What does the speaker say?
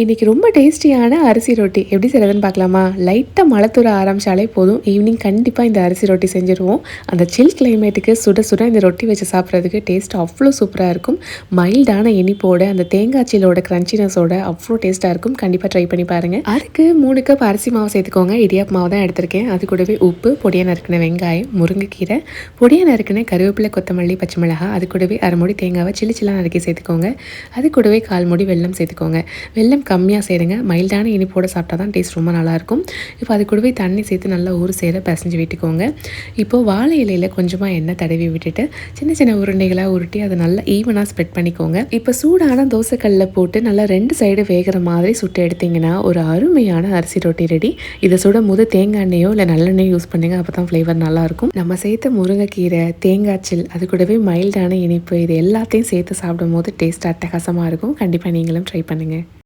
இன்னைக்கு ரொம்ப டேஸ்டியான அரிசி ரொட்டி எப்படி செய்கிறதுன்னு பார்க்கலாமா? லைட்டாக மழை தூர ஆரம்பிச்சாலே போதும், ஈவினிங் கண்டிப்பாக இந்த அரிசி ரொட்டி செஞ்சுருவோம். அந்த சில் கிளைமேட்டுக்கு சுட சுட இந்த ரொட்டி வச்சு சாப்பிட்றதுக்கு டேஸ்ட் அவ்வளோ சூப்பராக இருக்கும். மைல்டான இனிப்போட அந்த தேங்காய் சீலோட க்ரன்ச்சினஸோட அவ்வளோ டேஸ்ட்டாக இருக்கும். கண்டிப்பாக ட்ரை பண்ணி பாருங்கள். அதுக்கு 3 கப் அரிசி மாவு சேர்த்துக்கோங்க. இடியாப்பு மாவு தான் எடுத்திருக்கேன். அது கூடவே உப்பு, பொடியாக நறுக்கின வெங்காயம், முருங்கைக்கீரை, பொடியாக நறுக்கின கருவேப்பிலை, கொத்தமல்லி, பச்சை மிளகாய், அது கூடவே அரை மூடி தேங்காவை சில்லு சில்லாக நறுக்கி சேர்த்துக்கோங்க. அது கூடவே 1/4 மூடி வெல்லம் சேர்த்துக்கோங்க. வெல்லம் கம்மியாக சேருங்க. மைல்டான இனிப்போட சாப்பிட்டா தான் டேஸ்ட் ரொம்ப நல்லாயிருக்கும். இப்போ அது கூடவே தண்ணி சேர்த்து நல்லா ஊறு சேர பிசைஞ்சு விட்டுக்கோங்க. இப்போது வாழை இலையில் கொஞ்சமாக எண்ணெய் தடவி விட்டுட்டு சின்ன சின்ன உருண்டைகளாக உருட்டி அதை நல்லா ஈவனாக ஸ்ப்ரெட் பண்ணிக்கோங்க. இப்போ சூடான தோசைக்கல்லில் போட்டு நல்லா 2 சைடு வேகிற மாதிரி சுட்டு எடுத்திங்கன்னா ஒரு அருமையான அரிசி ரொட்டி ரெடி. இதை சுடும் போது தேங்காய் எண்ணெயோ இல்லை நல்லெண்ணெயோ யூஸ் பண்ணுங்கள். அப்போ தான் ஃப்ளேவர் நல்லாயிருக்கும். நம்ம சேர்த்த முருங்கைக்கீரை, தேங்காய் சில், அது கூடவே மைல்டான இனிப்பு, இது எல்லாத்தையும் சேர்த்து சாப்பிடும் போது டேஸ்ட் அட்டகாசமாக இருக்கும். கண்டிப்பாக நீங்களும் ட்ரை பண்ணுங்கள்.